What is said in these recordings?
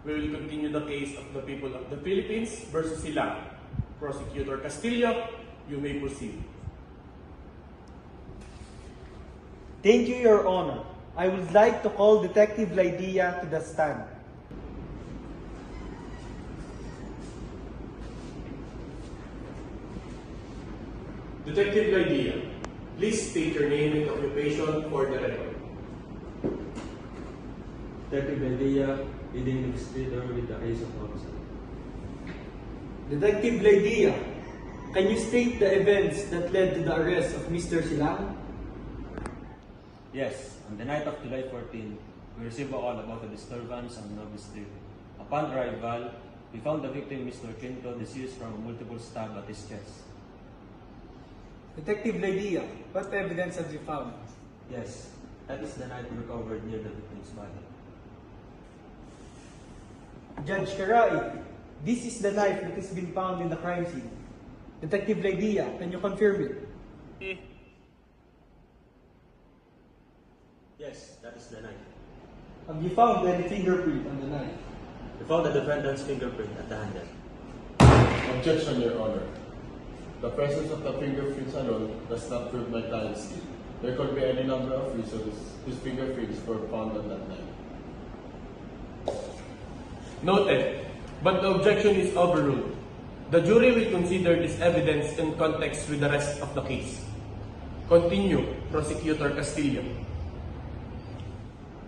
We will continue the case of the people of the Philippines versus Silang. Prosecutor Castillo, you may proceed. Thank you, Your Honor. I would like to call Detective Lydia to the stand. Detective Lydia, please state your name and occupation for the record. Detective Lydia, leading investigator with the case of officer. Detective Lydia, can you state the events that led to the arrest of Mr. Silang? Yes, on the night of July 14, we received a call about a disturbance on Novi Street. Upon arrival, we found the victim, Mr. Quinto, deceased from a multiple stab at his chest. Detective Lydia, what evidence have you found? Yes, that is the night we recovered near the victim's body. Judge Karai, this is the knife that has been found in the crime scene. Detective Lydia, can you confirm it? Yes, that is the knife. Have you found any fingerprint on the knife? We found the defendant's fingerprint at the handle. Objection, Your Honor. The presence of the fingerprints alone does not prove my client's guilt. There could be any number of reasons whose fingerprints were found on that night. Noted, but the objection is overruled. The jury will consider this evidence in context with the rest of the case. Continue, Prosecutor Castillo.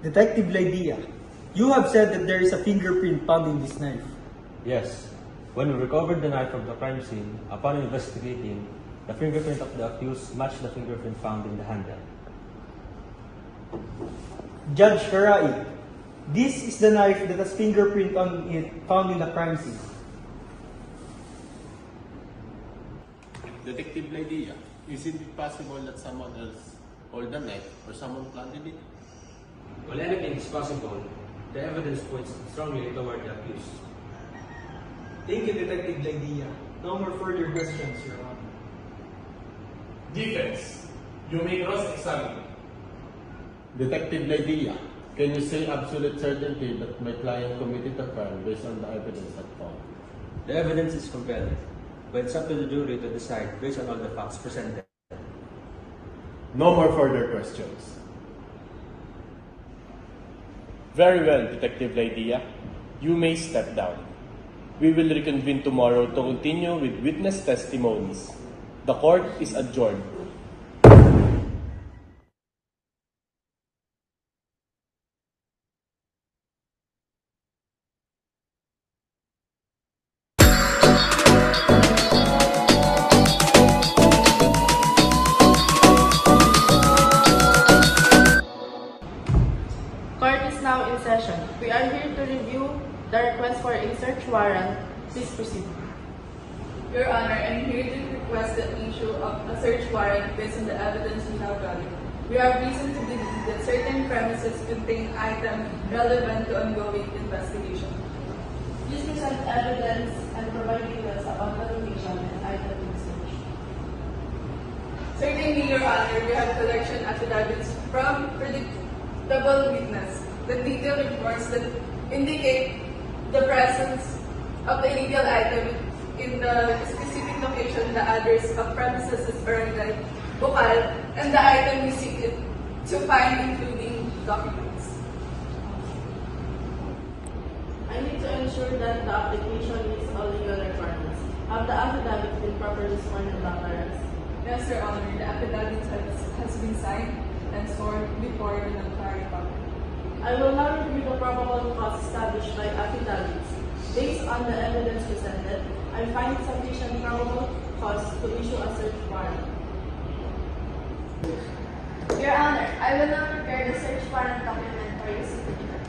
Detective Lydia, you have said that there is a fingerprint found in this knife. Yes, when we recovered the knife from the crime scene, upon investigating, the fingerprint of the accused matched the fingerprint found in the handle. Judge Karai, this is the knife that has fingerprint on it found in the crime scene. Detective Lydia, is it possible that someone else hold the knife or someone planted it? Well, anything is possible. The evidence points strongly toward the accused. Thank you, Detective Lydia. No more further questions, Your Honor. Defense, you may cross-examine. Detective Lydia, can you say absolute certainty that my client committed the crime based on the evidence that found? The evidence is compelling, but it's up to the jury to decide based on all the facts presented. No more further questions. Very well, Detective Lydia. You may step down. We will reconvene tomorrow to continue with witness testimonies. The court is adjourned. Court is now in session. We are here to review the request for a search warrant. Please proceed. Your Honor, I'm here to request the issue of a search warrant based on the evidence we have gathered. We have reason to believe that certain premises contain items relevant to ongoing investigation. Please present evidence and provide details about the location and item in search. Certainly, Your Honor, we have collection affidavits from predictable witness, the detailed reports that indicate the presence of the illegal item in the specific location, the address of premises is Barangay Bukal, and the item we seek it to find, including documents. I need to ensure that the application meets all legal requirements. Have the affidavit been properly sworn and notarized? Yes, Your Honor, the affidavit has been signed and sworn before the notary public. I will now review the probable cause established by affidavits. Based on the evidence presented, I find sufficient probable cause to issue a search warrant. Your Honor, I will now prepare the search warrant document for your signature.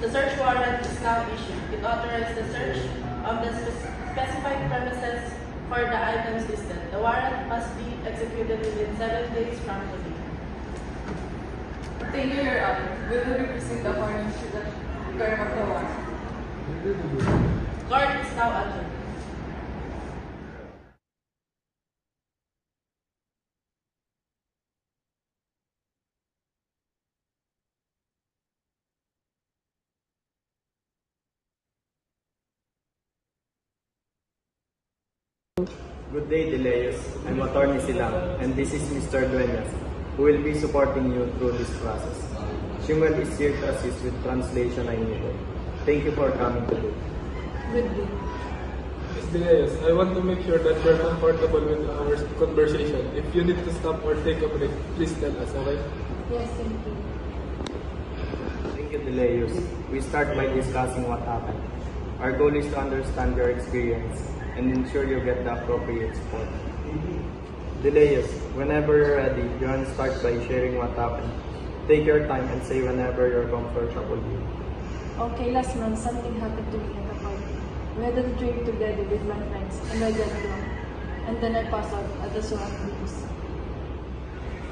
The search warrant is now issued. It authorizes the search of the specified premises for the items listed. The warrant must be executed within 7 days from today. Thank you, Your Honor. We will be proceeding according to the term of the warrant. Court is now adjourned. Good day, Deleus. I'm Attorney Silang, and this is Mr. Duenas, who will be supporting you through this process. Shimuel is here to assist with translation I needed. Thank you for coming today. Good day. Ms. Deleus, I want to make sure that you're comfortable with our conversation. If you need to stop or take a break, please tell us, okay? Yes, thank you. Thank you, Deleus. We start by discussing what happened. Our goal is to understand your experience and ensure you get the appropriate support. Deleus, whenever you're ready, you can start by sharing what happened. Take your time and say whenever you're comfortable with. Okay, last month something happened to me at a party. We had a drink together with my friends and I got drunk. And then I passed out at the surroundings.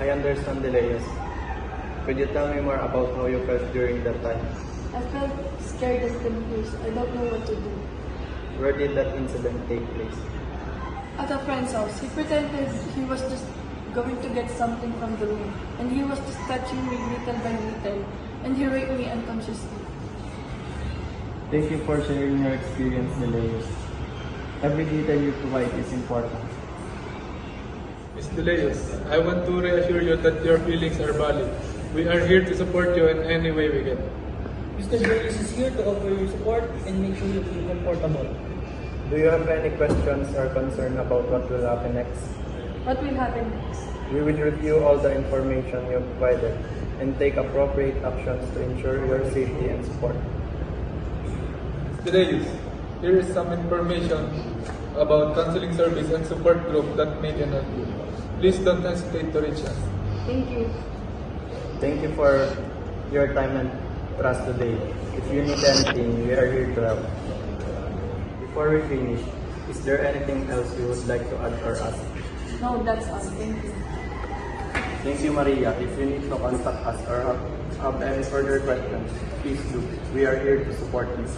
I understand, Deleus. Could you tell me more about how you felt during that time? I felt scared and confused. I don't know what to do. Where did that incident take place? At a friend's house, he pretended he was just going to get something from the room. And he was just touching me little by little. And he raped me unconsciously. Thank you for sharing your experience, Deleus. Every detail you provide is important. Ms. Deleus, I want to reassure you that your feelings are valid. We are here to support you in any way we can. Mr. Julius is here to offer you support and make sure you feel comfortable. Do you have any questions or concern about what will happen next? What will happen next? We will review all the information you provided and take appropriate actions to ensure your safety and support. Deleus, here is some information about counseling service and support group that may can help you. Please don't hesitate to reach us. Thank you. Thank you for your time and trust today. If you need anything, we are here to help. Before we finish, is there anything else you would like to add or ask? No, that's all. Thank you. Thank you, Maria. If you need to contact us or have any further questions, please do. We are here to support you.